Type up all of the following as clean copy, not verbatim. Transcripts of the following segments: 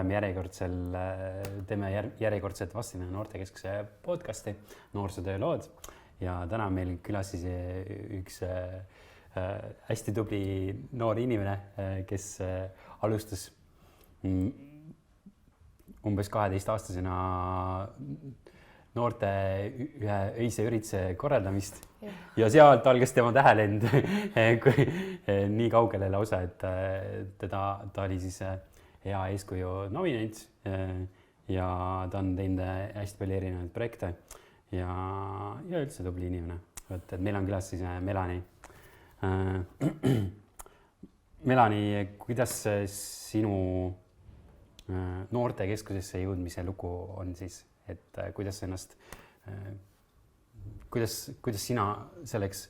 oleme teeme järjekordset Vastilinna noortekeskuse podcasti Noorsootöö lood ja täna on meil külas siis üks hästi tubli noor inimene, kes alustas umbes 12-aastasena noorte ühe öise ürituse korraldamist ja sealt algas tema tähelend nii kaugele lausa, et ta oli siis hea eeskuju nominent ja ta on teinud hästi palju erinevaid projekte ja üldse tubli inimene. Et meil on külas siis Melani. Melani, kuidas sinu noortekeskusesse jõudmise lugu on siis, et kuidas sina selleks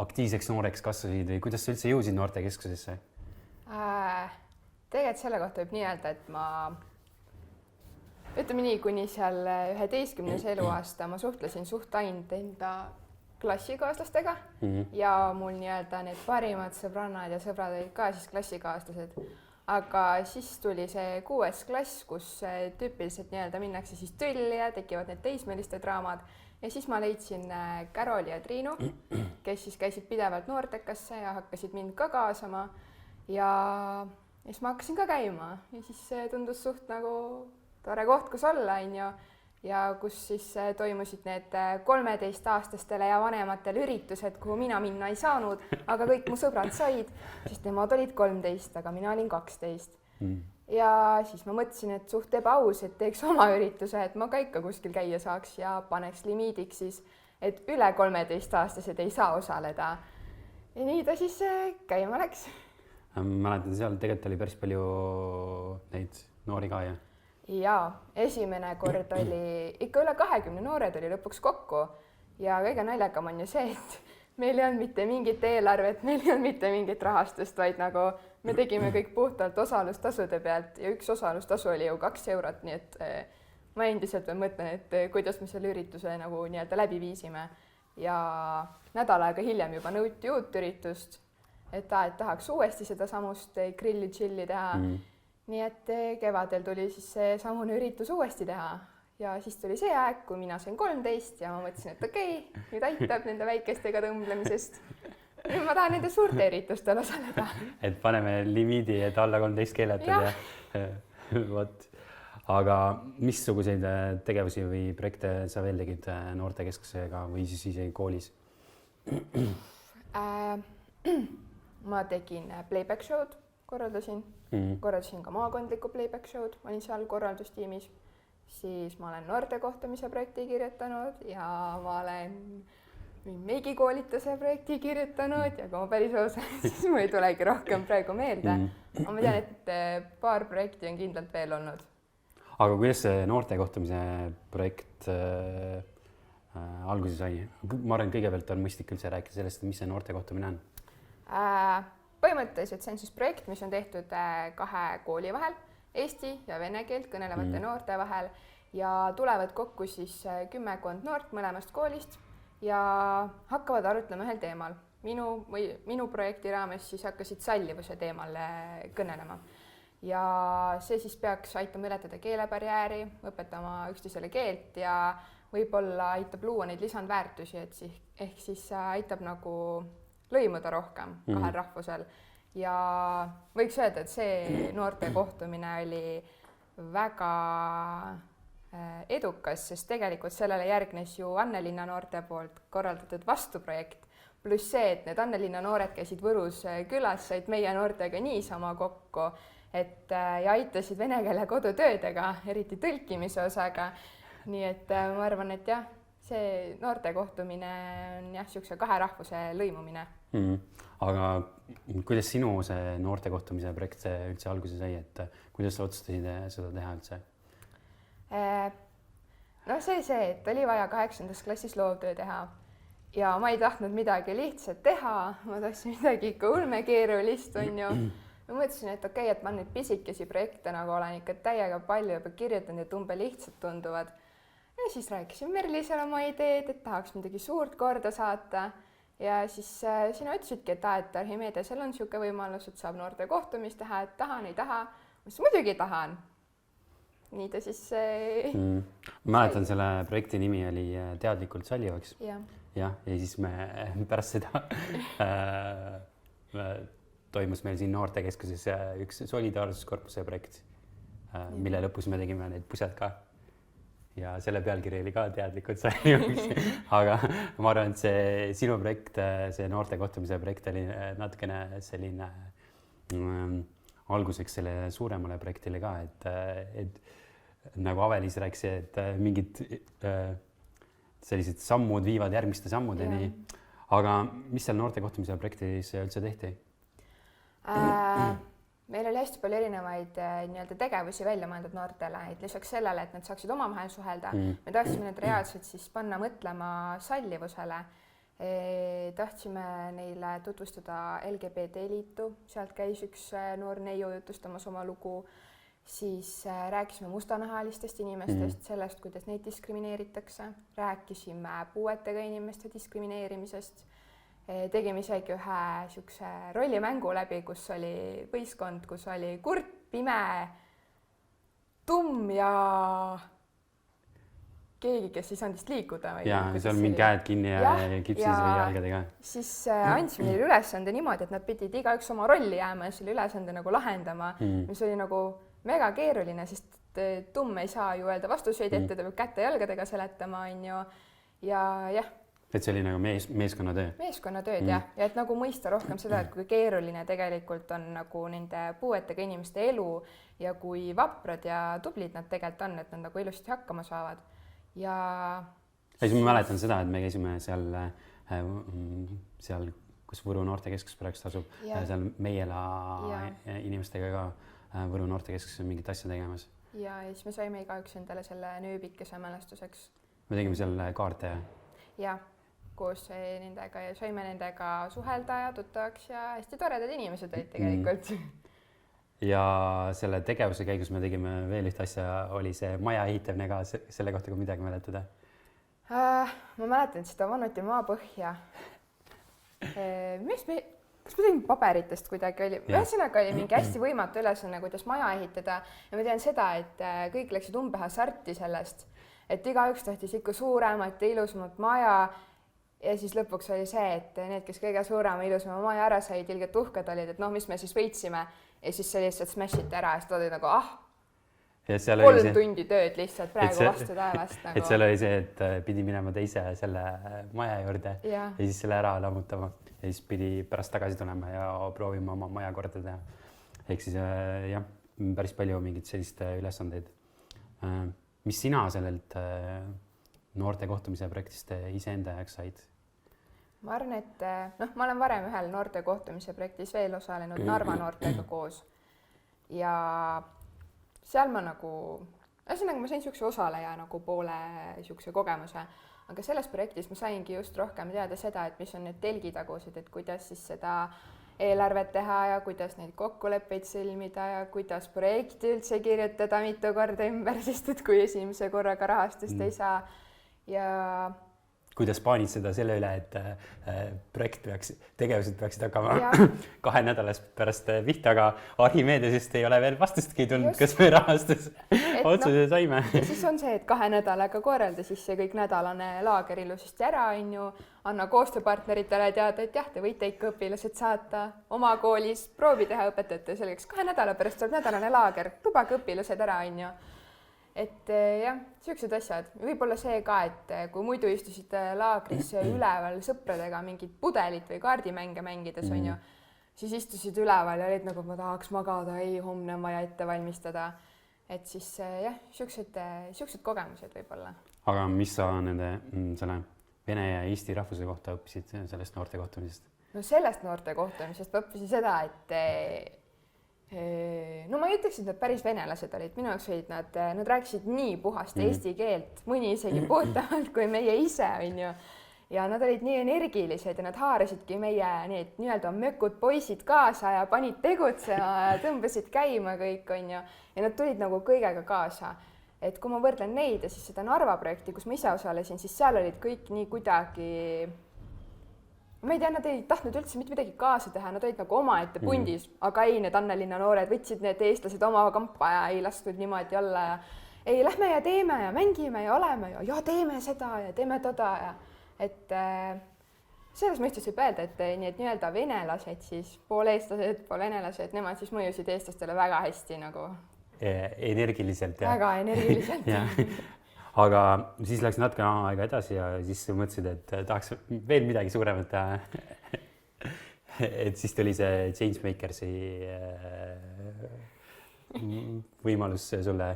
aktiivseks nooreks kasvasid või kuidas sa üldse jõudsid noortekeskusesse? Tegelikult selle kohta võib nii öelda, et ma ütleme nii, kuni seal 11. eluaasta ma suhtlesin suht ainult enda klassikaaslastega ja mul nii-öelda need parimad sõbrannad ja sõbrad olid ka siis klassikaaslased. Aga siis tuli see 6. klass, kus tüüpiliselt nii-öelda minnakse siis tülli ja tekivad need teismeliste draamad. Ja siis ma leidsin Caroli ja Triinu, kes siis käisid pidevalt noortekasse ja hakkasid mind ka kaasama. Ja siis ma hakkasin ka käima ja siis tundus suht nagu tore koht, kus olla, ja kus siis toimusid need 13-aastastele ja vanematele üritused, kuhu mina minna ei saanud, aga kõik mu sõbrad said, sest nemad olid 13, aga mina olin 12. Ja siis ma mõtlesin, et suht ebaaus, et teeks oma ürituse, et ma ka ikka kuskil käia saaks ja paneks limiidiks siis, et üle 13-aastased ei saa osaleda. Ja nii ta siis käima läks. Mäletan, seal tegelikult oli päris palju neid noori ka, jah? Jaa, esimene kord oli ikka üle 20 noored oli lõpuks kokku ja kõige naljakam on ju see, et meil ei olnud mitte mingit eelarvet, meil ei olnud mitte mingit rahastust, vaid nagu me tegime kõik puhtalt osalustasude pealt ja üks osalustasu oli ju 2 eurot, nii et ma endiselt veel mõtlen, et kuidas me selle ürituse nagu nii-öelda läbi viisime ja nädal aega hiljem juba nõuti uut üritust, et tahaks uuesti seda samust grilli-chilli teha. Nii et kevadel tuli siis see samune üritus uuesti teha ja siis tuli see aeg, kui mina sain 13 ja ma mõtlesin, et okei, nüüd aitab nende väikestega tõmblemisest. Nüüd ma tahan nende suurte üritustel osaleda. Et paneme limiidi, et alla 13 keeletud ja võt. Aga missuguseid tegevusi või projekte sa veel tegid noortekeskusega või siis isegi koolis? Ma tegin playback show'd, korraldasin ka maakondlikku playback show'd, olin seal korraldustiimis, siis ma olen noortekohtumise projekti kirjutanud ja ma olen meigikoolituse projekti kirjutanud ja kui ma päris osalen, siis mul ei tulegi rohkem praegu meelde. Aga ma tean, et paar projekti on kindlalt veel olnud. Aga kuidas see noortekohtumise projekt alguse sai? Ma arvan, kõigepealt on mõistlik üldse rääkida sellest, mis see noortekohtumine on. Põhimõtteliselt see on siis projekt, mis on tehtud 2 kooli vahel, eesti ja vene keelt kõnelevate noorte vahel ja tulevad kokku siis 10 noort mõlemast koolist ja hakkavad arutlema ühel teemal. Minu projekti raames siis hakkasid sallivuse teemal kõnelema ja see siis peaks aitama ületada keelebarjääri, õpetama üksteisele keelt ja võib-olla aitab luua neid lisandväärtusi, et ehk siis aitab nagu lõimuda rohkem kahel rahvusel ja võiks öelda, et see noorte kohtumine oli väga edukas, sest tegelikult sellele järgnes ju Annelinna noorte poolt korraldatud vastuprojekt, pluss see, et need Annelinna noored käisid Võrus külas, said meie noortega niisama kokku, et ja aitasid vene keele kodutöödega, eriti tõlkimise osaga. Nii et ma arvan, et jah, see noorte kohtumine on jah, siukse 2 rahvuse lõimumine. Aga kuidas sinu see noorte kohtumise projekt üldse alguse sai, et kuidas sa otsustasid seda teha üldse? No see, et oli vaja 8. klassis loovtöö teha ja ma ei tahtnud midagi lihtsalt teha, ma tahtsin midagi ikka ulmekeerulist, on ju. Ma mõtlesin, et okei, et ma nüüd pisikesi projekte nagu olen ikka täiega palju juba kirjutanud ja tumbe lihtsalt tunduvad. Ja siis rääkisin Merlisele oma ideed, et tahaks midagi suurt korda saata. Ja siis sina ütlesidki, et Archimedesel on siuke võimalus, et saab noorte kohtumist teha, et tahan, ei taha. Ma ütlesin, muidugi tahan. nii ta siis mäletan, selle projekti nimi oli Teadlikult sallivaks. jah, ja siis me pärast seda toimus meil siin noortekeskuses üks solidaarsuskorpuse projekt, mille lõpus me tegime need pused ka. Ja selle pealkiri oli ka Teadlikult sallivaks. Aga ma arvan, et see sinu projekt, see noorte kohtumise projekt oli natukene selline alguseks selle suuremale projektile ka, et nagu Avelis rääkis, et mingid sellised sammud viivad järgmiste sammudeni. Aga mis seal noorte kohtumise projektis üldse tehti? Meil oli hästi palju erinevaid nii-öelda tegevusi välja mõeldud noortele, et lisaks sellele, et nad saaksid omavahel suhelda, me tahtsime need reaalselt siis panna mõtlema sallivusele. Tahtsime neile tutvustada LGBT liitu, sealt käis üks noor neiu jutustamas oma lugu, siis rääkisime mustanahalistest inimestest, sellest, kuidas neid diskrimineeritakse, rääkisime puuetega inimeste diskrimineerimisest, tegime isegi ühe niisuguse rollimängu läbi, kus oli võistkond, kus oli kurt, pime, tumm ja keegi, kes ei saanud vist liikuda. Ja seal mingi käed kinni ja kipsis või jalgadega. Siis andsime neile ülesande niimoodi, et nad pidid igaüks oma rolli jääma ja selle ülesande nagu lahendama, mis oli nagu mega keeruline, sest tumm ei saa ju öelda vastuseid ette, ta peab kätte jalgadega seletama, on ju. Ja jah. Et see oli nagu meeskonnatöö? Meeskonnatööd, jah. Ja et nagu mõista rohkem seda, et kui keeruline tegelikult on nagu nende puuetega inimeste elu ja kui vaprad ja tublid nad tegelikult on, et nad nagu ilusti hakkama saavad. Ja siis ma mäletan seda, et me käisime seal, kus Võru noortekeskus praegu asub, seal Meiela inimestega ka Võru noortekeskuses mingit asja tegemas. Ja siis me saime igaüks endale selle nööbikese mälestuseks. Me tegime seal kaarte. Ja koos nendega ja saime nendega suhelda ja tuttavaks ja hästi toredad inimesed olid tegelikult. Ja selle tegevuse käigus me tegime veel üht asja, oli see maja ehitamine ka, selle kohta kui midagi mäletada? Ma mäletan, et seda vannuti maapõhja. Kas me tegime paberitest kuidagi oli? Ühesõnaga oli mingi hästi võimatu ülesanne, kuidas maja ehitada ja ma tean seda, et kõik läksid hasarti sellest, et igaüks tahtis ikka suuremat ja ilusamat maja ja siis lõpuks oli see, et need, kes kõige suurema ilusama maja ära said, ilgelt uhked olid, et noh, mis me siis võitsime ja siis see lihtsalt smashiti ära ja siis ta oli nagu 3 tundi tööd lihtsalt praegu vastu taevast. Et seal oli see, et pidi minema teise selle maja juurde ja siis selle ära lammutama ja siis pidi pärast tagasi tulema ja proovima oma maja korda teha. Ehk siis jah, päris palju mingit sellist ülesandeid. Mis sina sellelt noorte kohtumise projektist iseenda jaoks said? Ma arvan, et ma olen varem ühel noorte kohtumise projektis veel osalenud Narva noortega koos ja seal ma nagu, ühesõnaga ma sain niisuguse osaleja nagu poole niisuguse kogemuse, aga selles projektis ma saingi just rohkem teada seda, et mis on need telgitagused, et kuidas siis seda eelarvet teha ja kuidas neid kokkuleppeid sõlmida ja kuidas projekti üldse kirjutada mitu korda ümber, sest et kui esimese korraga rahastust ei saa ja kuidas paanitseda selle üle, et tegevused peaksid hakkama 2 nädalast pärast pihta, aga Archimedesest ei ole veel vastustki tulnud, kas me rahastus otsuse saime. Ja siis on see, et 2 nädalaga korralda siis see kõik nädalane laager ilusasti ära, on ju, anna koostööpartneritele teada, et jah, te võite ikka õpilased saata oma koolis, proovi teha õpetajate selgeks, 2 nädala pärast tuleb nädalane laager, lubage õpilased ära, on ju. Et jah, niisugused asjad. Võib-olla see ka, et kui muidu istusid laagris üleval sõpradega mingid pudelit või kaardimänge mängides, on ju, siis istusid üleval ja olid nagu, ma tahaks magada, ei, homne on vaja ette valmistada. Et siis jah, niisugused kogemused võib-olla. Aga mis sa nende selle vene ja eesti rahvuse kohta õppisid sellest noorte kohtumisest? No sellest noorte kohtumisest ma õppisin seda, et no ma ei ütleks, et nad päris venelased olid, minu jaoks olid nad rääkisid nii puhast eesti keelt, mõni isegi puhtavalt kui meie ise, on ju. Ja nad olid nii energilised ja nad haarasidki meie need nii-öelda mökud poisid kaasa ja panid tegutsema ja tõmbasid käima kõik, on ju. Ja nad tulid nagu kõigega kaasa. Et kui ma võrdlen neid ja siis seda Narva projekti, kus ma ise osalesin, siis seal olid kõik nii kuidagi ma ei tea, nad ei tahtnud üldse mitte midagi kaasa teha, nad olid nagu omaette pundis, aga ei, need Annelinna noored võtsid need eestlased oma kampa ja ei lastud niimoodi olla ja ei, lähme ja teeme ja mängime ja oleme ja teeme seda ja teeme toda ja et selles mõistes võib öelda, et nii-öelda venelased siis, pool eestlased, pool venelased, nemad siis mõjusid eestlastele väga hästi nagu. Energiliselt. Väga energiliselt. Aga siis läks natuke aega edasi ja siis mõtlesid, et tahaks veel midagi suuremat teha. Et siis tuli see Changemakersi võimalus sulle.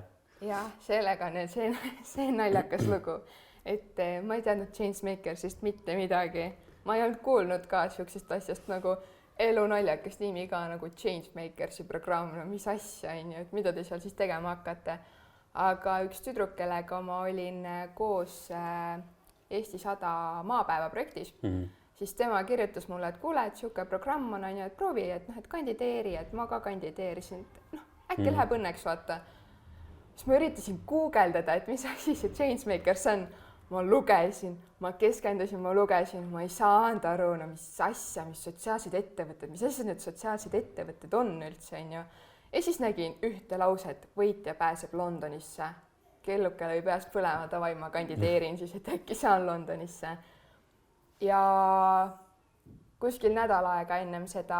Jah, sellega on see naljakas lugu, et ma ei teadnud Changemakersist mitte midagi. Ma ei olnud kuulnud ka siuksest asjast nagu elu naljakas nimi ka nagu Changemakersi programm, no mis asja on ju, et mida te seal siis tegema hakkate. Aga üks tüdruk, kellega ma olin koos Eesti 100 maapäeva projektis, siis tema kirjutas mulle, et kuule, et siuke programm on, et proovi, et kandideeri, et ma ka kandideerisin, äkki läheb õnneks, vaata. Siis ma üritasin guugeldada, et mis asi see Changemakers on. Ma lugesin, ma keskendusin, ma lugesin, ma ei saanud aru, no mis asja, mis sotsiaalsed ettevõtted, mis asjad need sotsiaalsed ettevõtted on üldse, on ju. Ja siis nägin ühte lauset, võitja pääseb Londonisse. Kellukene või peast põlema, davai, ma kandideerin siis, et äkki saan Londonisse. Ja kuskil nädal aega ennem seda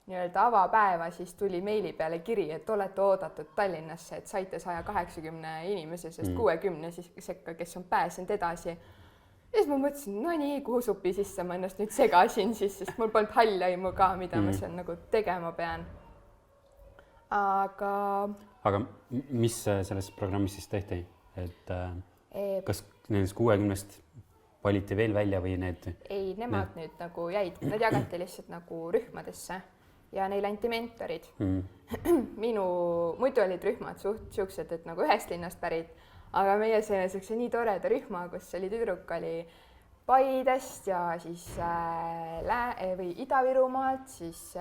nii-öelda avapäeva siis tuli meili peale kiri, et olete oodatud Tallinnasse, et saite 180 inimese, sest 60 sekka, kes on pääsenud edasi. Ja siis ma mõtlesin, no nii, kuhu supi sisse ma ennast nüüd segasin siis, sest mul polnud halli aimu ka, mida ma seal nagu tegema pean. Aga mis selles programmis siis tehti? Et kas nendest 60-st valiti veel välja või need? Ei, nemad nüüd nagu jäid, nad jagati lihtsalt nagu rühmadesse ja neil anti mentorid. Muidu olid rühmad siuksed, et nagu ühest linnast pärit, aga meie saime siukse nii toreda rühma, kus oli tüdruk oli Paidest ja siis Ida-Virumaalt, siis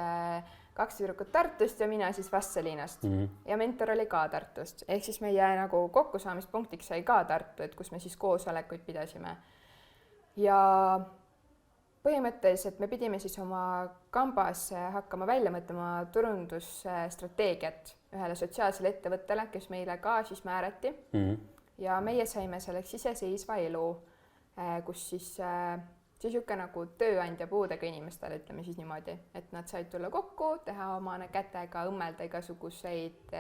2 tüdrukut Tartust ja mina siis Vastseliinast ja mentor oli ka Tartust. Ehk siis meie nagu kokkusaamispunktiks sai ka Tartu, et kus me siis koosolekuid pidasime. Ja põhimõtteliselt me pidime siis oma kambas hakkama välja mõtlema turundusstrateegiat ühele sotsiaalsele ettevõttele, kes meile ka siis määrati. Ja meie saime selleks iseseisva elu, kus siis siuke nagu tööandja puudega inimestele, ütleme siis niimoodi, et nad said tulla kokku, teha omane kätega, õmmelda igasuguseid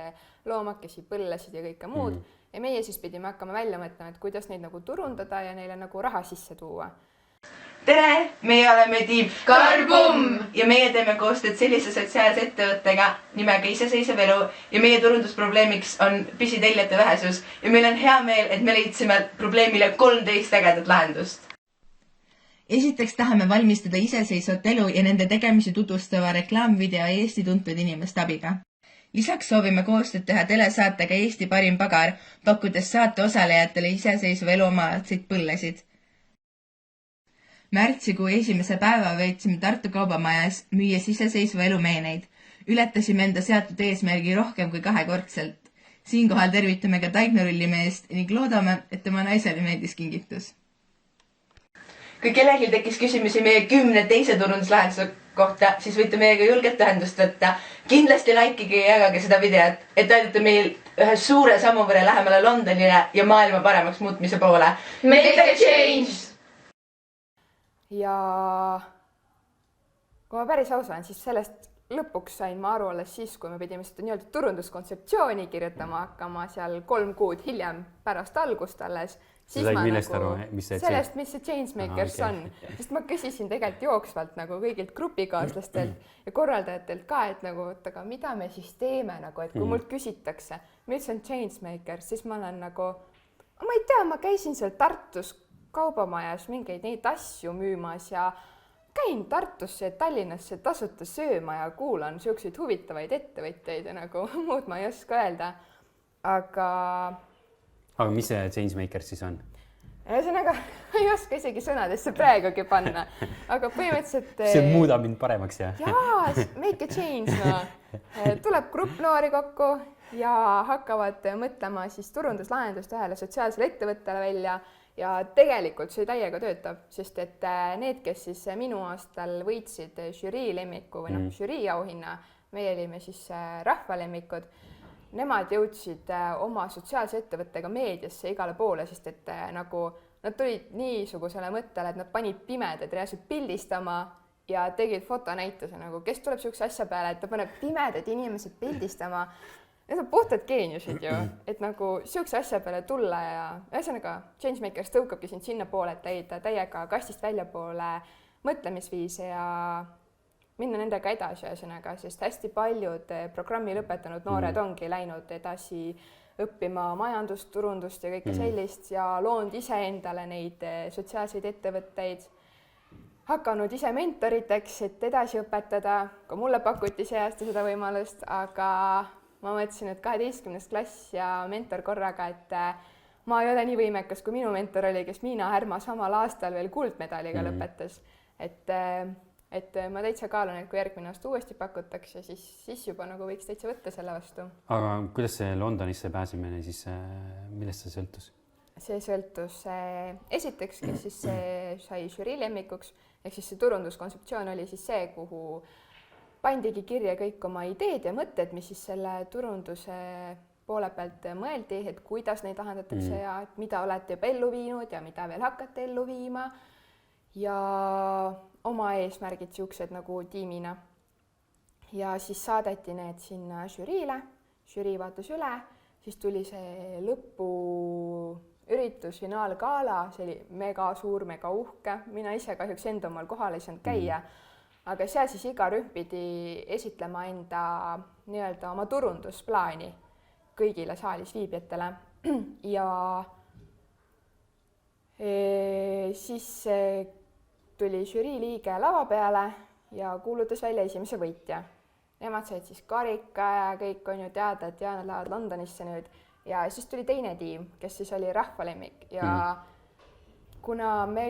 loomakesi, põllasid ja kõike muud. Ja meie siis pidime hakkama välja mõtlema, et kuidas neid nagu turundada ja neile nagu raha sisse tuua. Tere, meie oleme tiim Karbum ja meie teeme koostööd sellise sotsiaalse ettevõttega nimega Iseseisev elu ja meie turundusprobleemiks on pisiteljate vähesus ja meil on hea meel, et me leidsime probleemile 13 ägedat lahendust. Esiteks tahame valmistada iseseisvat elu ja nende tegemisi tutvustava reklaamvideo Eesti tuntud inimeste abiga. Lisaks soovime koostööd teha telesaatega Eesti parim pagar, pakkudes saate osalejatele iseseisva elu omaatseid põllesid. Märtsikuu esimese päeva veetsime Tartu kaubamajas, müües iseseisva elu meeneid. Ületasime enda seatud eesmärgi rohkem kui 2-kordselt. Siinkohal tervitame ka Taignurullimeest ning loodame, et tema naisele meeldis kingitus. Kui kellelgi tekkis küsimusi meie 10 teise turunduslahenduse kohta, siis võite meiega julgelt ühendust võtta. Kindlasti likeige ja jagage seda videot, et aidata meil ühe suure sammu võrra lähemale Londonile ja maailma paremaks muutmise poole. Make the change! Ja kui ma päris aus olen, siis sellest lõpuks sain ma aru alles siis, kui me pidime seda nii-öelda turunduskontseptsiooni kirjutama hakkama seal 3 kuud hiljem pärast algust alles. Sa said millest aru? Sellest, mis see Changemakers on. Sest ma küsisin tegelikult jooksvalt nagu kõigilt grupikaaslastelt ja korraldajatelt ka, et nagu, aga mida me siis teeme, nagu, et kui mult küsitakse, mis on Changemakers, siis ma olen nagu, ma ei tea, ma käisin seal Tartus kaubamajas mingeid neid asju müümas ja käin Tartusse ja Tallinnasse tasuta sööma ja kuulan siukseid huvitavaid ettevõtjaid ja nagu muud ma ei oska öelda. Aga mis see Changemakers siis on? Ühesõnaga, ei oska isegi sõnadesse praegugi panna, aga põhimõtteliselt see muudab mind paremaks, jah? Jaa, make a change, no. Tuleb grupp noori kokku ja hakkavad mõtlema siis turunduslahendust ühele sotsiaalsele ettevõttele välja. Ja tegelikult see täiega töötab, sest et need, kes siis minu aastal võitsid žürii lemmiku või žürii auhinna, meie olime siis rahvalemmikud nemad jõudsid oma sotsiaalse ettevõttega meediasse igale poole, sest et nagu nad tulid niisugusele mõttele, et nad panid pimedad reaalselt pildistama ja tegid fotonäituse nagu, kes tuleb niisuguse asja peale, et ta paneb pimedad inimesed pildistama. Need on puhtad geeniusid ju, et nagu niisuguse asja peale tulla ja ühesõnaga Changemakers tõukabki sind sinna poole, et leida täiega kastist väljapoole mõtlemisviise ja minna nendega edasi ühesõnaga, sest hästi paljud programmi lõpetanud noored ongi läinud edasi õppima majandust, turundust ja kõike sellist ja loonud iseendale neid sotsiaalseid ettevõtteid, hakanud ise mentoriteks, et edasi õpetada, ka mulle pakuti see aasta seda võimalust, aga ma mõtlesin, et 12. klass ja mentor korraga, et ma ei ole nii võimekas, kui minu mentor oli, kes Miina Härma samal aastal veel kuldmedaliga lõpetas, et ma täitsa kaalun, et kui järgmine aasta uuesti pakutakse, siis juba nagu võiks täitsa võtta selle vastu. Aga kuidas see Londonisse pääsemine siis, millest see sõltus? See sõltus esiteks, kes siis sai žürii lemmikuks, ehk siis see turunduskontseptsioon oli siis see, kuhu pandigi kirja kõik oma ideed ja mõtted, mis siis selle turunduse poole pealt mõeldi, et kuidas neid lahendatakse ja et mida olete juba ellu viinud ja mida veel hakkate ellu viima ja oma eesmärgid siuksed nagu tiimina. Ja siis saadeti need sinna žüriile, žürii vaatas üle, siis tuli see lõpuüritus, finaalgala, see oli mega suur, mega uhke, mina ise kahjuks enda omal kohal ei saanud käia, aga seal siis iga rühm pidi esitlema enda nii-öelda oma turundusplaani kõigile saalis viibijatele ja siis tuli žürii liige lava peale ja kuulutas välja esimese võitja. Nemad said siis karika ja kõik on ju teada, et ja nad lähevad Londonisse nüüd ja siis tuli teine tiim, kes siis oli rahvalemmik ja kuna me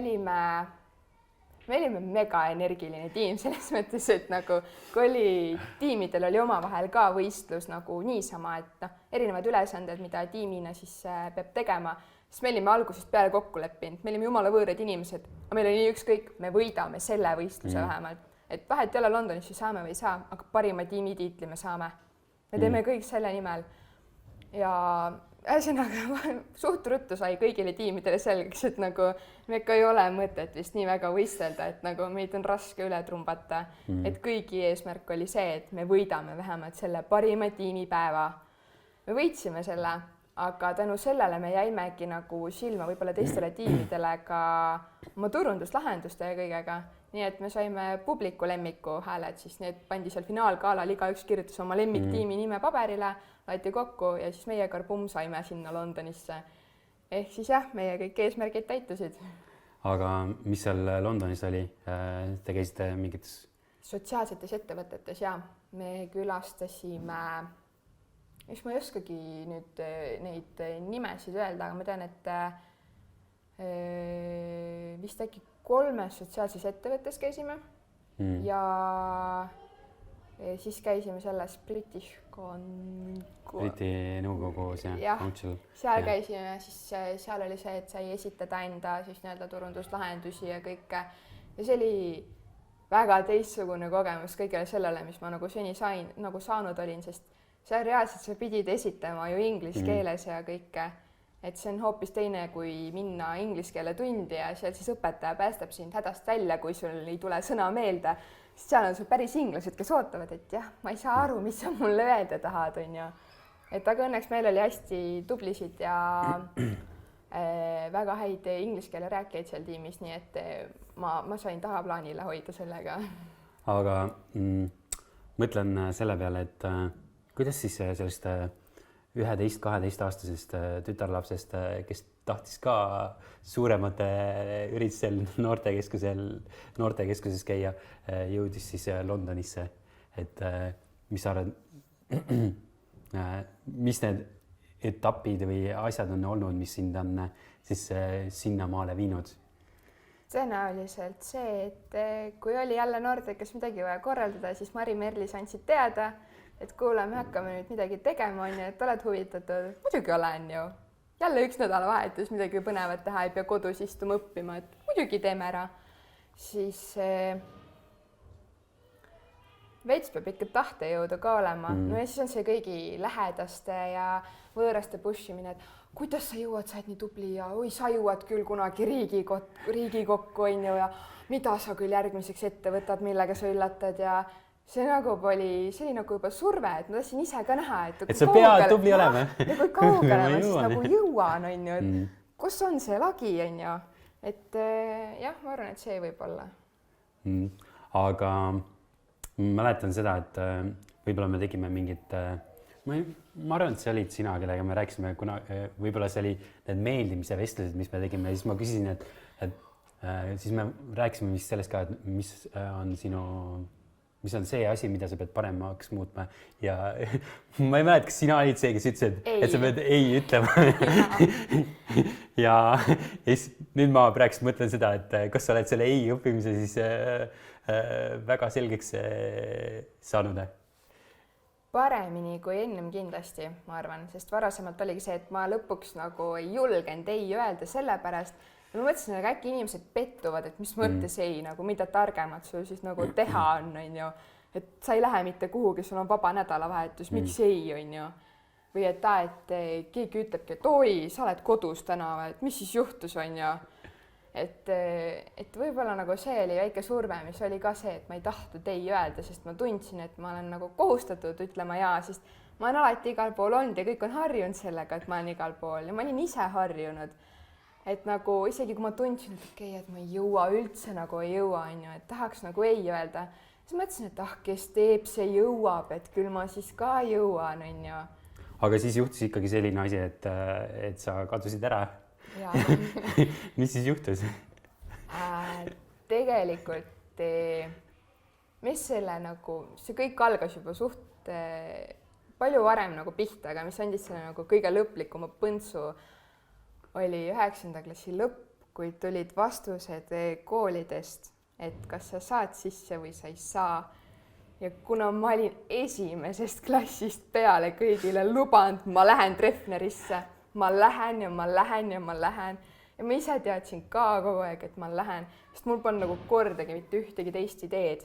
olime mega energiline tiim selles mõttes, et nagu kui tiimidel oli omavahel ka võistlus nagu niisama, et erinevad ülesanded, mida tiimina siis peab tegema, siis me olime algusest peale kokku leppinud, me olime jumala võõrad inimesed, aga meil oli nii ükskõik, me võidame selle võistluse vähemalt, et vahet ei ole Londonisse saame või ei saa, aga parima tiimitiitli me saame. Me teeme kõik selle nimel ja ühesõnaga suht ruttu sai kõigile tiimidele selgeks, et nagu me ikka ei ole mõtet vist nii väga võistelda, et nagu meid on raske üle trumbata, et kõigi eesmärk oli see, et me võidame vähemalt selle parima tiimipäeva. Me võitsime selle, aga tänu sellele me jäimegi nagu silma võib-olla teistele tiimidele ka oma turunduslahenduste ja kõigega. Nii et me saime publiku lemmiku hääled, siis need pandi seal finaalgaalal, igaüks kirjutas oma lemmiktiimi nime paberile, laeti kokku ja siis meie Karbum saime sinna Londonisse. Ehk siis jah, meie kõik eesmärgid täitusid. Aga mis seal Londonis oli? Te käisite mingites sotsiaalsetes ettevõtetes ja me külastasime, mis ma ei oskagi nüüd neid nimesid öelda, aga ma tean, et vist äkki 3 sotsiaalses ettevõttes käisime ja siis käisime selles Briti nõukogus ja seal käisime, siis seal oli see, et sai esitada enda siis nii-öelda turunduslahendusi ja kõike ja see oli väga teistsugune kogemus kõigele sellele, mis ma nagu seni saanud olin, sest seal reaalselt sa pidid esitama ju inglise keeles ja kõike, et see on hoopis teine, kui minna inglise keele tundi ja seal siis õpetaja päästab sind hädast välja, kui sul ei tule sõna meelde, sest seal on sul päris inglased, kes ootavad, et jah, ma ei saa aru, mis sa mulle öelda tahad, on ju. Et aga õnneks meil oli hästi tublisid ja väga häid inglise keele rääkijaid seal tiimis, nii et ma sain tahaplaanile hoida sellega. Aga mõtlen selle peale, et kuidas siis sellest 11-12-aastasest tütarlapsest, kes tahtis ka suuremate üritusel noortekeskuses käia, jõudis siis Londonisse, et mis sa arvad, mis need etapid või asjad on olnud, mis sind on siis sinna maale viinud? Tõenäoliselt see, et kui oli jälle noortekas midagi vaja korraldada, siis Mari Merlis andsid teada, et kuule, me hakkame nüüd midagi tegema, on ju, et oled huvitatud. Muidugi olen ju. Jälle üks nädalavahetus midagi põnevat teha, ei pea kodus istuma õppima, et muidugi teeme ära. Siis veits peab ikka tahtejõudu ka olema. No ja siis on see kõigi lähedaste ja võõraste pushimine, et kuidas sa jõuad, sa oled nii tubli ja oi, sa jõuad küll kunagi Riigikokku on ju ja mida sa küll järgmiseks ette võtad, millega sa üllatad ja see nagu oli nagu juba surve, et ma tahtsin ise ka näha, et sa pead tubli olema. Ja kui kaugele ma siis nagu jõuan, on ju, et kus on see lagi, on ju. Et jah, ma arvan, et see võib olla. Aga mäletan seda, et võib-olla me tegime mingit, ma arvan, et see olid sina, kellega me rääkisime, kuna võib-olla see oli need meeldimise vestlused, mis me tegime ja siis ma küsisin, et siis me rääkisime vist sellest ka, et mis on see asi, mida sa pead paremaks muutma ja ma ei mäleta, kas sina olid see, kes ütles, et sa pead ei ütlema. ja siis nüüd ma praegu mõtlen seda, et kas sa oled selle ei õppimise siis väga selgeks saanud? Paremini kui ennem kindlasti, ma arvan, sest varasemalt oligi see, et ma lõpuks nagu ei julgenud ei öelda sellepärast, ma mõtlesin, et äkki inimesed pettuvad, et mis mõttes ei, nagu mida targemat sul siis nagu teha on ju, et sa ei lähe mitte kuhugi, sul on vaba nädalavahetus, miks ei, on ju. Või et keegi ütlebki, et oi, sa oled kodus täna, et mis siis juhtus, on ju. Et võib-olla nagu see oli väike surve, mis oli ka see, et ma ei tahtnud ei öelda, sest ma tundsin, et ma olen nagu kohustatud ütlema jaa, sest ma olen alati igal pool olnud ja kõik on harjunud sellega, et ma olen igal pool ja ma olin ise harjunud. Et nagu isegi kui ma tundsin, et okei, et ma ei jõua üldse nagu ei jõua, on ju, et tahaks nagu ei öelda, siis mõtlesin, et kes teeb, see jõuab, et küll ma siis ka jõuan, on ju. Aga siis juhtus ikkagi selline asi, et sa kadusid ära. Mis siis juhtus? Tegelikult mis selle nagu, see kõik algas juba suht palju varem nagu pihta, aga mis andis selle nagu kõige lõplikuma põntsu oli 9. klassi lõpp, kui tulid vastused koolidest, et kas sa saad sisse või sa ei saa. Ja kuna ma olin esimesest klassist peale kõigile lubanud, ma lähen Treffnerisse, ma lähen ja ma lähen ja ma lähen. Ja ma ise teadsin ka kogu aeg, et ma lähen, sest mul polnud nagu kordagi mitte ühtegi teist ideed.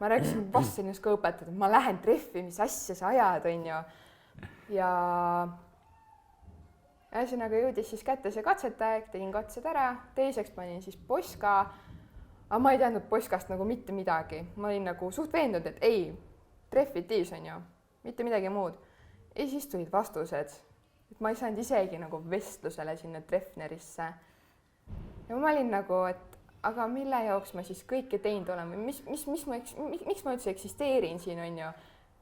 Ma rääkisin vastsõnjas ka õpetada, et ma lähen Treffi, mis asja sa ajad, on ju. Ja ühesõnaga jõudis siis kätte see katsetaeg, tegin katsed ära, teiseks panin siis poska, aga ma ei teadnud poskast nagu mitte midagi. Ma olin nagu suht veendunud, et ei, Treffitiis on ju, mitte midagi muud. Ja siis tulid vastused, et ma ei saanud isegi nagu vestlusele sinna Treffnerisse. Ja ma olin nagu, et aga mille jaoks ma siis kõike teinud olen või miks ma üldse eksisteerin siin, on ju.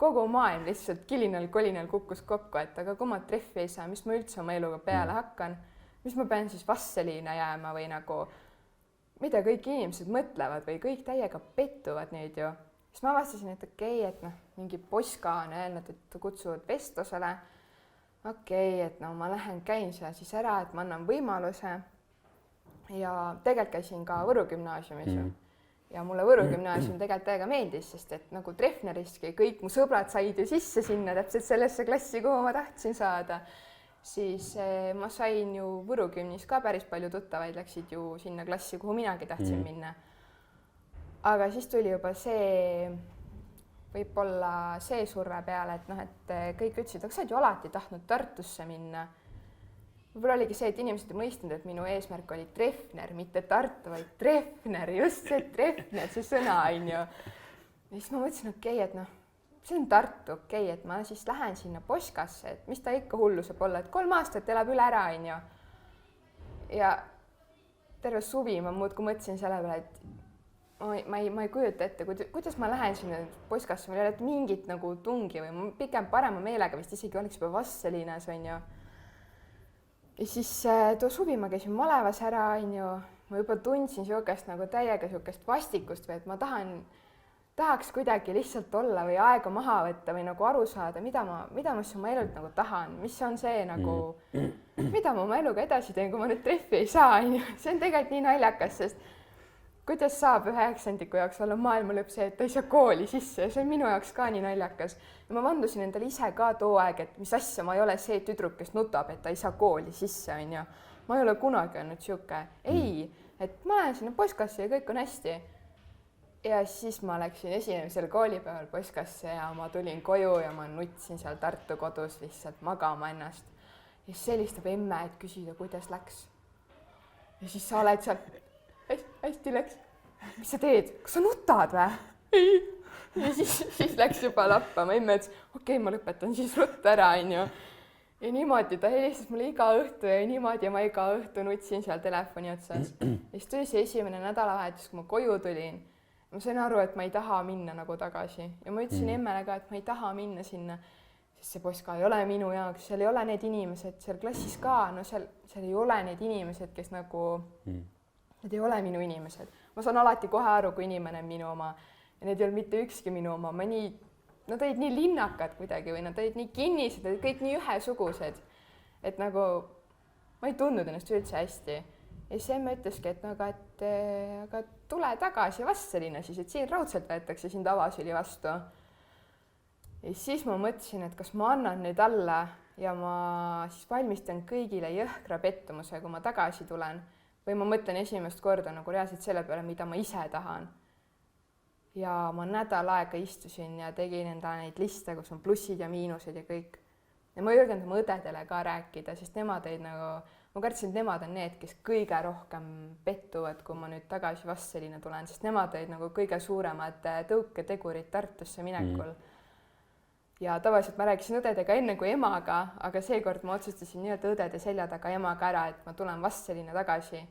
Kogu maailm lihtsalt kilinal-kolinal kukkus kokku, et aga kui ma Treffi ei saa, mis ma üldse oma eluga peale hakkan, mis ma pean siis vasseliina jääma või nagu, mida kõik inimesed mõtlevad või kõik täiega pettuvad neid ju. Siis ma avastasin, et okei, et mingi poska on öelnud, et kutsuvad vestlusele. Okei, et ma lähen käin seal siis ära, et ma annan võimaluse. Ja tegelikult käisin ka Võru gümnaasiumis ju. Ja mulle Võru gümnaasium tegelikult täiega meeldis, sest et nagu Treffneriski kõik mu sõbrad said ju sisse sinna täpselt sellesse klassi, kuhu ma tahtsin saada. Siis ma sain ju Võru gümnis ka päris palju tuttavaid, läksid ju sinna klassi, kuhu minagi tahtsin minna. Aga siis tuli juba see, võib-olla see surve peale, et kõik ütlesid, aga sa oled ju alati tahtnud Tartusse minna. Võib-olla oligi see, et inimesed ei mõistnud, et minu eesmärk oli Treffner, mitte Tartu, vaid Treffner, just see Treffner, see sõna on ju. Ja siis ma mõtlesin, okei, et see on Tartu, okei, et ma siis lähen sinna poskasse, et mis ta ikka hullu saab olla, et 3 aastat elab üle ära, on ju. Ja terve suvi ma muudkui mõtlesin selle peale, et ma ei kujuta ette, kuidas ma lähen sinna poskasse, mul ei ole mingit nagu tungi või ma pigem parema meelega vist isegi oleks juba Vasselinas, on ju. Ja siis too suvi ma käisin malevas ära, on ju, ma juba tundsin siukest nagu täiega siukest vastikust või et ma tahaks kuidagi lihtsalt olla või aega maha võtta või nagu aru saada, mida ma siis oma elult nagu tahan, mis on see nagu, mida ma oma eluga edasi teen, kui ma nüüd Treffi ei saa, on ju. See on tegelikult nii naljakas, sest kuidas saab 9. jaoks olla maailma lõpp see, et ta ei saa kooli sisse ja see on minu jaoks ka nii naljakas. Ja ma vandusin endale ise ka too aeg, et mis asja, ma ei ole see tüdruk, kes nutab, et ta ei saa kooli sisse, on ju. Ma ei ole kunagi olnud siuke. Ei, et ma lähen sinna poskasse ja kõik on hästi. ja siis ma läksin esimesel koolipäeval Poskasse ja ma tulin koju ja ma nutsin seal Tartu kodus lihtsalt magama ennast. Ja siis helistab emme, et küsida, kuidas läks. Ja siis sa oled seal, hästi läks. Mis sa teed? Kas sa nutad või? Ei. Ja siis läks juba lappama. Emme ütles, okei, ma lõpetan siis ruttu ära, onju. Ja niimoodi ta helistas mulle iga õhtu ja niimoodi ma iga õhtu nutsin seal telefoni otsas. Ja siis tuli see esimene nädalavahetus, kui ma koju tulin. Ma sain aru, et ma ei taha minna nagu tagasi. Ja ma ütlesin emmele ka, et ma ei taha minna sinna, sest see Poska ei ole minu jaoks. Seal ei ole need inimesed, seal klassis ka, no seal ei ole need inimesed, kes nagu, need ei ole minu inimesed. Ma saan alati kohe aru, kui inimene on minu oma. Ja need ei olnud mitte ükski minu oma. Nad olid nii linnakad kuidagi või nad olid nii kinnised, kõik nii ühesugused. Et nagu ma ei tundnud ennast üldse hästi. Ja siis emme ütleski, et aga tule tagasi Vastseliina siis, et siin raudselt võetakse sind avasüli vastu. Ja siis ma mõtlesin, et kas ma annan nüüd alla ja ma siis valmistan kõigile jõhkra pettumuse, kui ma tagasi tulen. Või ma mõtlen esimest korda nagu reaalselt selle peale, mida ma ise tahan. Ja ma nädal aega istusin ja tegin enda neid liste, kus on plussid ja miinused ja kõik. Ja ma ei julgenud oma õdedele ka rääkida, sest nemad olid nagu... Ma kartsin, et nemad on need, kes kõige rohkem pettuvad, kui ma nüüd tagasi Vastseliina tulen, sest nemad olid nagu kõige suuremad tõuketegurid Tartusse minekul. Ja tavaliselt ma rääkisin õdedega enne kui emaga, aga seekord ma otsustasin nii-öelda õdede selja taga emaga ära, et ma tulen Vastseliina tagasi.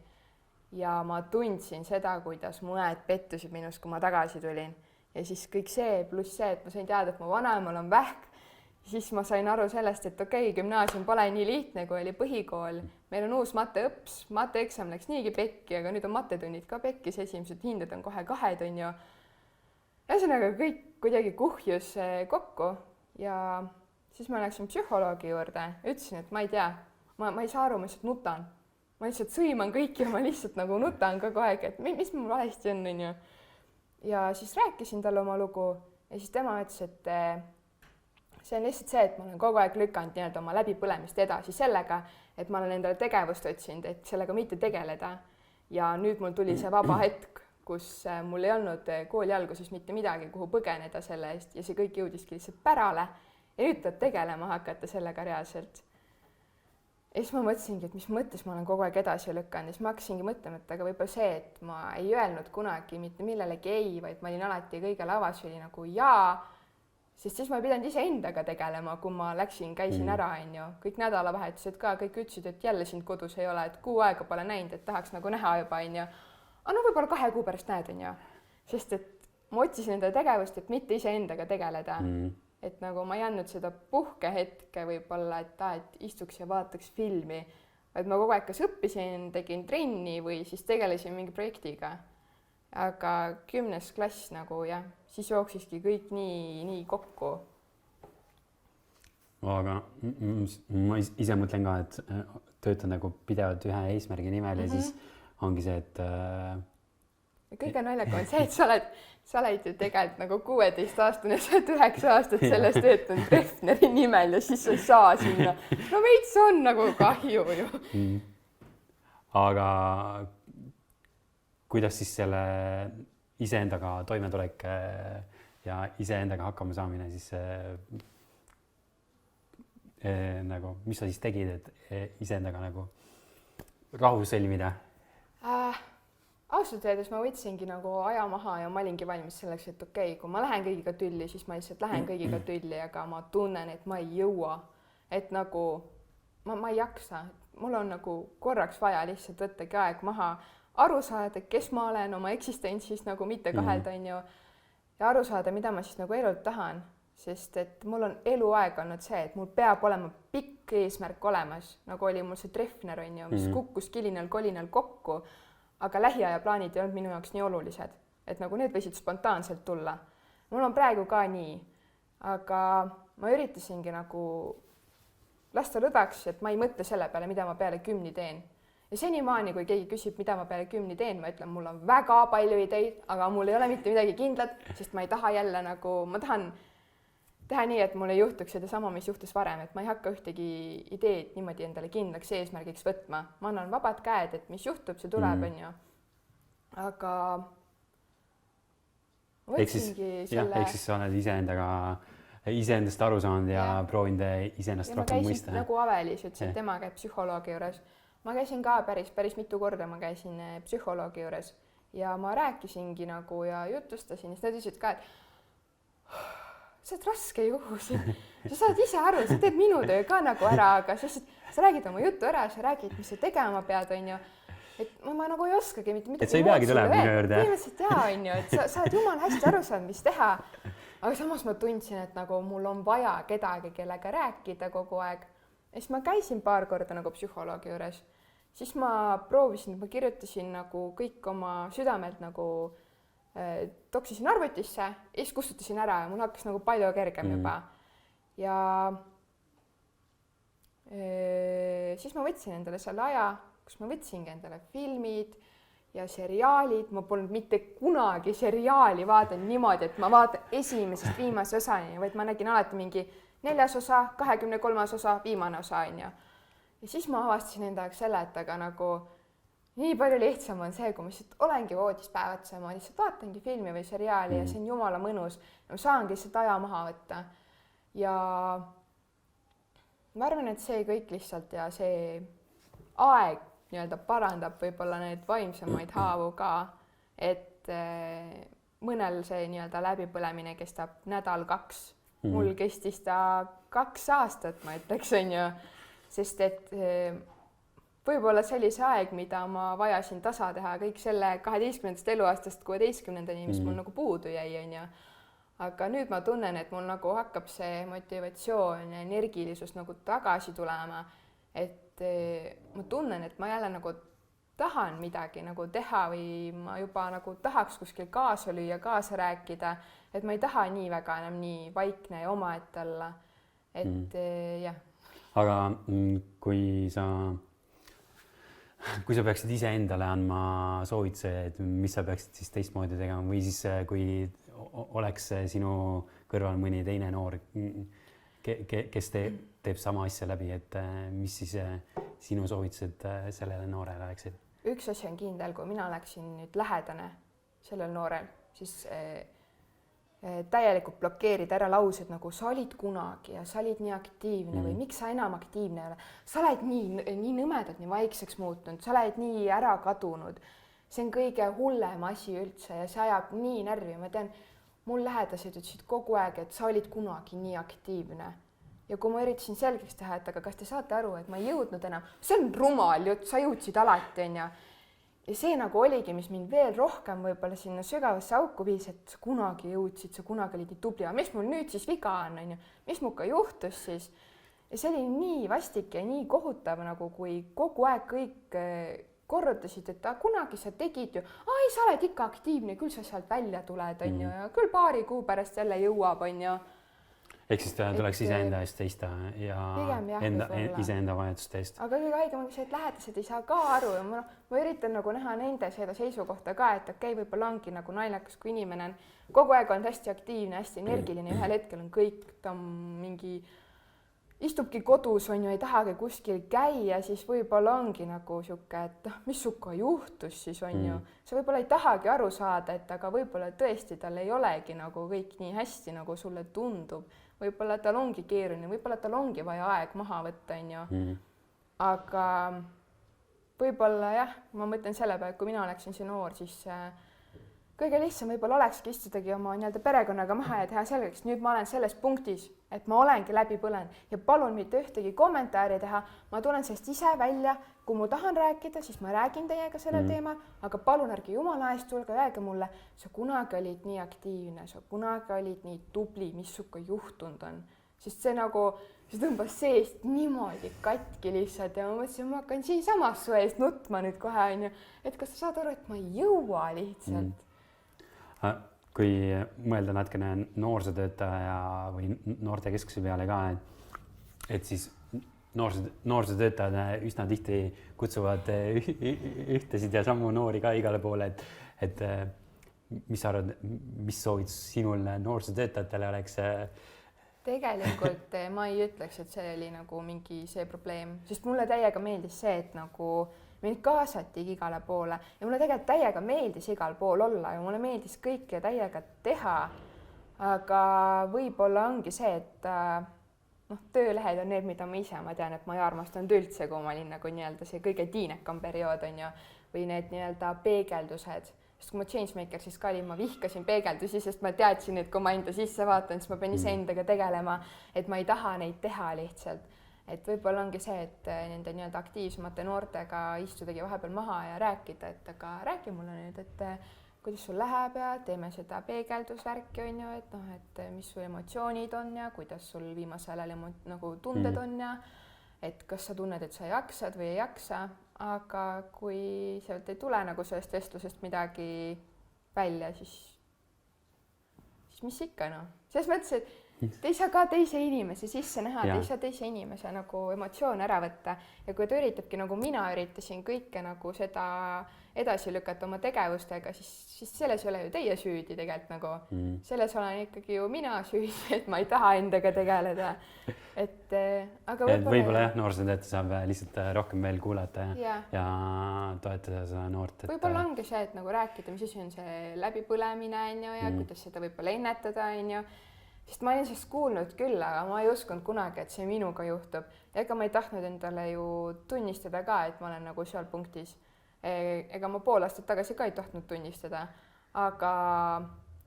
Ja ma tundsin seda, kuidas mu õed pettusid minust, kui ma tagasi tulin. Ja siis kõik see, pluss see, et ma sain teada, et mu vanaemal on vähk. Siis ma sain aru sellest, et okei, gümnaasium pole nii lihtne, kui oli põhikool. Meil on uus mateõps, mateeksam läks niigi pekki, aga nüüd on matetunnid ka pekkis, esimesed hinded on kohe 2, on ju. Ühesõnaga kõik kuidagi kuhjus kokku ja siis ma läksin psühholoogi juurde. Ütlesin, et ma ei tea, ma ei saa aru, ma lihtsalt nutan. Ma lihtsalt sõiman kõiki ja ma lihtsalt nagu nutan ka kogu aeg, et mis mul valesti on, on ju. Ja siis rääkisin talle oma lugu ja siis tema ütles, et see on lihtsalt see, et ma olen kogu aeg lükanud nii-öelda oma läbipõlemist edasi sellega, et ma olen endale tegevust otsinud, et sellega mitte tegeleda. Ja nüüd mul tuli see vaba hetk, kus mul ei olnud kooli alguses mitte midagi, kuhu põgeneda selle eest ja see kõik jõudiski lihtsalt pärale ja nüüd tuleb tegelema hakata sellega reaalselt. Ja siis ma mõtlesingi, et mis mõttes ma olen kogu aeg edasi lükanud ja siis ma hakkasingi mõtlema, et aga võib-olla see, et ma ei öelnud kunagi mitte millelegi ei, vaid ma olin alati kõigele avasüli nagu jaa. Sest siis ma ei pidanud ise endaga tegelema, kui ma käisin ära, on ju. Kõik nädalavahetused ka, kõik ütlesid, et jälle sind kodus ei ole, et kuu aega pole näinud, et tahaks nagu näha juba, on ju. Aga no võib-olla 2 kuu pärast näed, on ju. Sest et ma otsisin enda tegevust, et mitte ise endaga tegeleda. Et nagu ma ei andnud seda puhkehetke võib-olla, et istuks ja vaataks filmi. Vaid ma kogu aeg kas õppisin, tegin trenni või siis tegelesin mingi projektiga. Aga 10. klass nagu jah, siis jooksiski kõik nii kokku. Aga ma ise mõtlen ka, et töötan nagu pidevalt ühe eesmärgi nimel ja siis ongi see, et... Kõige naljakam on see, et sa oled ju tegelikult nagu 16-aastane, sa oled 9 aastat sellest töötanud Treffneri nimel ja siis sa ei saa sinna. No veits on nagu kahju ju. Aga... kuidas siis selle iseendaga toimetulek ja iseendaga hakkama saamine siis nagu, mis sa siis tegid, et iseendaga nagu rahu sõlmida? Ausalt öeldes ma võtsingi nagu aja maha ja ma olingi valmis selleks, et okei, kui ma lähen kõigiga tülli, siis ma lihtsalt lähen kõigiga tülli, aga ma tunnen, et ma ei jõua. Et nagu ma ei jaksa. Mul on nagu korraks vaja lihtsalt võttagi aeg maha, aru saada, kes ma olen oma eksistentsis nagu mitte kahelda, on ju, ja aru saada, mida ma siis nagu elult tahan, sest et mul on eluaeg olnud see, et mul peab olema pikk eesmärk olemas, nagu oli mul see Treffner, on ju, mis kukkus kilinal-kolinal kokku, aga lähiaja plaanid ei olnud minu jaoks nii olulised, et nagu need võisid spontaanselt tulla. Mul on praegu ka nii, aga ma üritasingi nagu lasta lõdvaks, et ma ei mõtle selle peale, mida ma peale 10 teen. Ja senimaani, kui keegi küsib, mida ma peale 10 teen, ma ütlen, mul on väga palju ideid, aga mul ei ole mitte midagi kindlat, sest ma ei taha jälle nagu, ma tahan teha nii, et mul ei juhtuks seda sama, mis juhtus varem, et ma ei hakka ühtegi ideed niimoodi endale kindlaks eesmärgiks võtma. Ma annan vabad käed, et mis juhtub, see tuleb, on ju. Aga võtsingi ehk siis sa oled iseendast aru saanud ja proovinud iseennast rohkem mõista. Nagu Avelis ütles, et tema käib psühholoogi juures. Ma käisin ka päris mitu korda, ma käisin psühholoogi juures ja ma rääkisingi nagu ja jutustasin, siis nad ütlesid ka, et sa oled raske juhu, sa saad ise aru, sa teed minu töö ka nagu ära, aga sa räägid oma jutu ära, sa räägid, mis sa tegema pead, on ju. Et ma nagu ei oskagi mitte et sa ei peagi tulema minu juurde. Põhimõtteliselt jaa, on ju, et sa oled jumala hästi aru saanud, mis teha. Aga samas ma tundsin, et nagu mul on vaja kedagi, kellega rääkida kogu aeg. Ja siis ma käisin paar korda nagu psühholoogi juures. Siis ma proovisin, ma kirjutasin nagu kõik oma südamelt nagu toksisin arvutisse ja siis kustutasin ära ja mul hakkas nagu palju kergem juba. Ja siis ma võtsin endale selle aja, kus ma võtsingi endale filmid ja seriaalid. Ma polnud mitte kunagi seriaali vaadanud niimoodi, et ma vaatan esimesest viimase osani, vaid ma nägin alati mingi 4. osa, 23. osa, viimane osa, on ju. Ja siis ma avastasin enda jaoks selle, et aga nagu nii palju lihtsam on see, kui ma lihtsalt olengi voodis päevates ja ma lihtsalt vaatangi filmi või seriaali ja see on jumala mõnus. Ja ma saangi lihtsalt aja maha võtta. Ja ma arvan, et see kõik lihtsalt ja see aeg nii-öelda parandab võib-olla need vaimsemaid haavu ka, et mõnel see nii-öelda läbipõlemine kestab 1-2 nädalat. Mul kestis ta 2 aastat, ma ütleks, on ju, sest et võib-olla see oli see aeg, mida ma vajasin tasa teha kõik selle 12. eluaastast 16-ndani, mis mul nagu puudu jäi, on ju. Aga nüüd ma tunnen, et mul nagu hakkab see motivatsioon ja energilisus nagu tagasi tulema, et ma tunnen, et ma jälle nagu tahan midagi nagu teha või ma juba nagu tahaks kuskil kaasa lüüa, kaasa rääkida, et ma ei taha nii väga enam nii vaikne ja omaette olla, et jah. Aga kui sa peaksid ise endale andma soovituse, et mis sa peaksid siis teistmoodi tegema või siis kui oleks sinu kõrval mõni teine noor, kes teeb sama asja läbi, et mis siis sinu soovitused sellele noorele oleksid? Üks asi on kindel, kui mina oleksin nüüd lähedane sellel noorel, siis täielikult blokeerida ära laused nagu sa olid kunagi ja sa olid nii aktiivne või miks sa enam aktiivne ei ole. Sa oled nii nõmedalt, nii vaikseks muutunud, sa oled nii ära kadunud. See on kõige hullem asi üldse ja see ajab nii närvi. Ma tean, mul lähedased ütlesid kogu aeg, et sa olid kunagi nii aktiivne. Ja kui ma üritasin selgeks teha, et aga kas te saate aru, et ma ei jõudnud enam, see on rumal jutt, sa jõudsid alati, on ja. Ja see nagu oligi, mis mind veel rohkem võib-olla sinna sügavasse auku viis, et sa kunagi jõudsid, sa kunagi olid nii tubli. Ja mis mul nüüd siis viga on, mis muka juhtus siis? Ja see oli nii vastik ja nii kohutav, nagu kui kogu aeg kõik korrutasid, et kunagi sa tegid ju, ai, sa oled ikka aktiivne, küll sa sealt välja tuled, on ju, ja küll paari kuu pärast jälle jõuab, on ju. Ehk siis tuleks iseenda eest seista ja iseenda vajaduste eest. Aga kõige haigem on see, et lähedased ei saa ka aru ja ma üritan nagu näha nende seda seisukohta ka, et okei, võib-olla ongi nagu naljakas, kui inimene on kogu aeg on hästi aktiivne, hästi energiline, ühel hetkel on kõik, ta mingi istubki kodus, on ju, ei tahagi kuskil käia, siis võib-olla ongi nagu sihuke, et mis suka juhtus siis, on ju. Sa võib-olla ei tahagi aru saada, et aga võib-olla tõesti tal ei olegi nagu kõik nii hästi, nagu sulle tundub. Võib-olla tal ongi keeruline, võib-olla tal ongi vaja aeg maha võtta, on ju. Aga võib-olla jah, ma mõtlen selle peale, et kui mina oleksin see noor, siis kõige lihtsam võib-olla olekski istudagi oma nii-öelda perekonnaga maha ja teha selgeks. Nüüd ma olen selles punktis, et ma olengi läbi põlenud ja palun mitte ühtegi kommentaari teha. Ma tulen sellest ise välja, kui ma tahan rääkida, siis ma räägin teiega sellel teemal, aga palun ärge jumala eest tulge, öelge mulle, sa kunagi olid nii aktiivne, sa kunagi olid nii tubli, mis suka juhtunud on. Sest see nagu, see tõmbas seest niimoodi katki lihtsalt ja ma mõtlesin, ma hakkan siinsamas su eest nutma nüüd kohe, on ju. Et kas sa saad aru, et ma ei jõua lihtsalt? Kui mõelda natkene noorsootöötaja või noortekeskuse peale ka, et siis noorsootöötajad üsna tihti kutsuvad ühtesid ja sammu noori ka igale poole, et mis sa arvad, mis soovitus sinul noorsootöötajatele oleks? Tegelikult ma ei ütleks, et see oli nagu mingi see probleem, sest mulle täiega meeldis see, et nagu mind kaasatigi igale poole ja mulle tegelikult täiega meeldis igal pool olla ja mulle meeldis kõike täiega teha. Aga võib-olla ongi see, et töölehed on need, mida ma tean, et ma ei armastanud üldse, kui ma olin nagu nii-öelda see kõige tiinekam periood on ju, või need nii-öelda peegeldused, sest kui ma Changemakersis ka olin, ma vihkasin peegeldusi, sest ma teadsin, et kui ma enda sisse vaatan, siis ma pean ise endaga tegelema, et ma ei taha neid teha lihtsalt. Et võib-olla ongi see, et nende nii-öelda aktiivsemate noortega istudagi vahepeal maha ja rääkida, et aga räägi mulle nüüd, et kuidas sul läheb ja teeme seda peegeldusvärki on ju, et mis sul emotsioonid on ja kuidas sul viimasel ajal nagu tunded on ja et kas sa tunned, et sa jaksad või ei jaksa, aga kui sealt ei tule nagu sellest vestlusest midagi välja, siis mis ikka selles mõttes, et te ei saa ka teise inimese sisse näha, te ei saa teise inimese nagu emotsioone ära võtta ja kui ta üritabki nagu mina üritasin kõike nagu seda edasi lükata oma tegevustega, siis selles ei ole ju teie süüdi tegelikult nagu. Selles olen ikkagi ju mina süüdi, et ma ei taha endaga tegeleda. Aga võib-olla noorsootöötaja saab lihtsalt rohkem veel kuulata ja toetada seda noort. Võib-olla ongi see, et nagu rääkida, mis asi on see läbipõlemine ja kuidas seda võib-olla ennetada. Sest ma olen sellest kuulnud küll, aga ma ei uskunud kunagi, et see minuga juhtub. Ja ega ma ei tahtnud endale ju tunnistada ka, et ma olen nagu seal punktis. Ega ma pool aastat tagasi ka ei tahtnud tunnistada, aga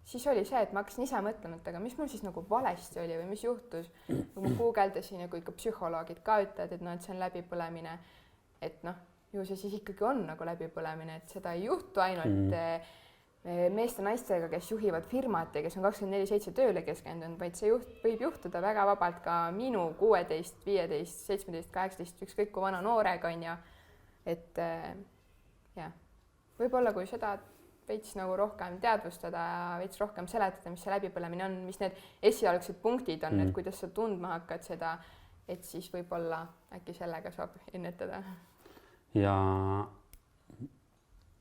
siis oli see, et ma hakkasin ise mõtlema, et aga mis mul siis nagu valesti oli või mis juhtus, kui ma guugeldasin ja kui ikka psühholoogid ka ütlevad, et see on läbipõlemine, et ju see siis ikkagi on nagu läbipõlemine, et seda ei juhtu ainult meeste naistega, kes juhivad firmat ja kes on 24/7 tööle keskendunud, vaid see võib juhtuda väga vabalt ka minu 16, 15, 17, 18, ükskõik kui vana noorega on ja et võib-olla kui seda veits nagu rohkem teadvustada ja veits rohkem seletada, mis see läbipõlemine on, mis need esialgsed punktid on, et kuidas sa tundma hakkad seda, et siis võib-olla äkki sellega saab ennetada. Ja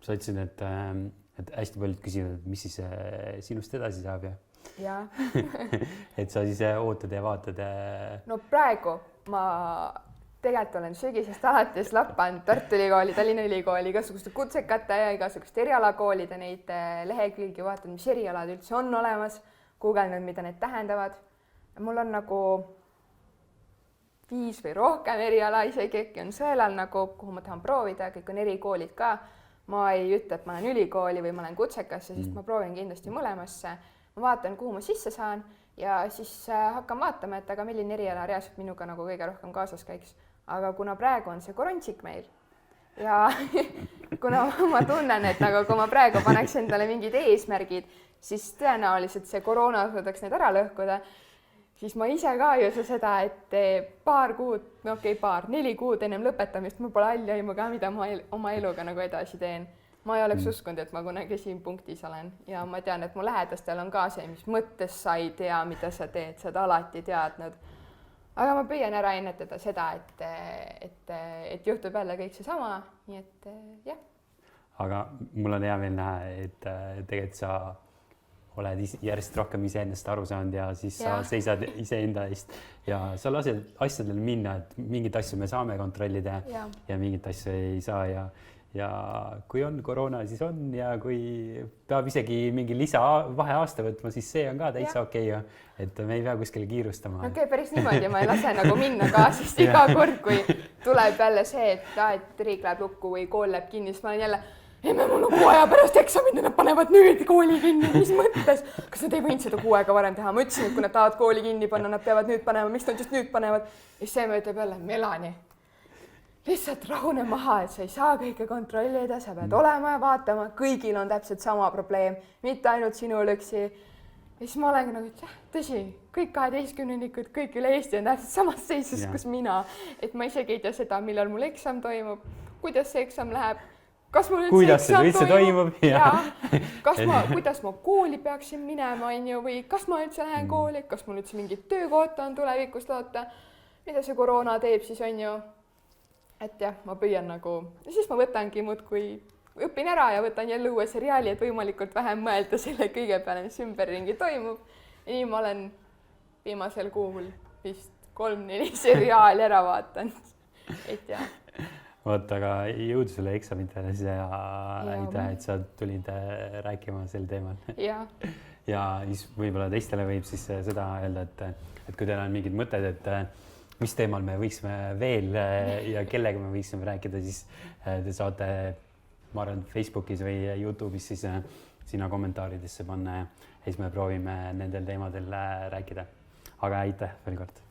sa ütlesid, et hästi paljud küsivad, et mis siis sinust edasi saab ja et sa siis ootad ja vaatad. No praegu ma tegelikult olen sügisest alates lappanud Tartu Ülikooli, Tallinna Ülikooli, igasuguste kutsekate ja igasuguste erialakoolide neid lehekülgi, vaatad, mis erialad üldse on olemas, guugeldanud, mida need tähendavad. Mul on nagu 5 või rohkem eriala, isegi äkki on sõelal, nagu, kuhu ma tahan proovida, kõik on erikoolid ka. Ma ei ütle, et ma olen ülikooli või ma olen kutsekasse, sest ma proovin kindlasti mõlemasse. Ma vaatan, kuhu ma sisse saan ja siis hakkan vaatama, et aga milline eriala reaalselt minuga nagu kõige rohkem kaasas käiks. Aga kuna praegu on see korontsik meil ja kuna ma tunnen, et nagu kui ma praegu paneks endale mingid eesmärgid, siis tõenäoliselt see koroona suudaks need ära lõhkuda, siis ma ise ka ei usu seda, et 4 kuud ennem lõpetamist ma pole halli aimu ka, mida ma oma eluga nagu edasi teen. Ma ei oleks uskunud, et ma kunagi siin punktis olen ja ma tean, et mu lähedastel on ka see, mis mõttes sa ei tea, mida sa teed, sa oled alati teadnud. Aga ma püüan ära ennetada seda, et juhtub jälle kõik seesama, nii et jah. Aga mul on hea meel näha, et tegelikult sa oled järjest rohkem iseennast aru saanud ja siis sa seisad iseenda eest ja sa lased asjadel minna, et mingit asju me saame kontrollida ja mingit asju ei saa ja kui on koroona, siis on ja kui peab isegi mingi lisavaheaasta võtma, siis see on ka täitsa okei. Et me ei pea kuskile kiirustama. Okei, päris niimoodi, ma ei lase nagu minna ka, sest iga kord, kui tuleb jälle see, et riik läheb lukku või kool läheb kinni, siis ma olen jälle, mul on 6 aja pärast eksamid ja nad panevad nüüd kooli kinni, mis mõttes? Kas nad ei võinud seda 6 aega varem teha? Ma ütlesin, et kui nad tahavad kooli kinni panna, nad peavad nüüd panema, miks nad just nüüd panevad? Ja see me ütleb jälle, Melanie. Lihtsalt rahune maha, et sa ei saa kõike kontrollida, sa pead olema ja vaatama, kõigil on täpselt sama probleem, mitte ainult sinu lõksi. Ja siis ma olengi nagu, et tõsi, kõik 12-nikud, kõik üle Eesti on täpselt samas seisus, kus mina. Et ma isegi ei tea seda, millal mul eksam toimub, kuidas see eksam läheb, kas mul üldse toimub ja kuidas ma kooli peaksin minema või kas ma üldse lähen kooli, kas mul üldse mingit töökohta on tulevikus loota, mida see koroona teeb siis on ju. Et jah, ma püüan nagu, ja siis ma võtangi muudkui õpin ära ja võtan jälle uue seriaali, et võimalikult vähem mõelda selle kõige peale, mis ümberringi toimub. Ja nii ma olen viimasel kuul vist 3-4 seriaali ära vaatanud. Et jah. vot, aga jõudu sulle eksamitele ja aitäh, et sa tulid rääkima sel teemal. Ja siis võib-olla teistele võib siis seda öelda, et kui teil on mingid mõtted, et mis teemal me võiksime veel ja kellega me võiksime rääkida, siis te saate, ma arvan, Facebookis või YouTube'is siis sinna kommentaaridesse panna ja siis me proovime nendel teemadel rääkida. Aga aitäh veel kord!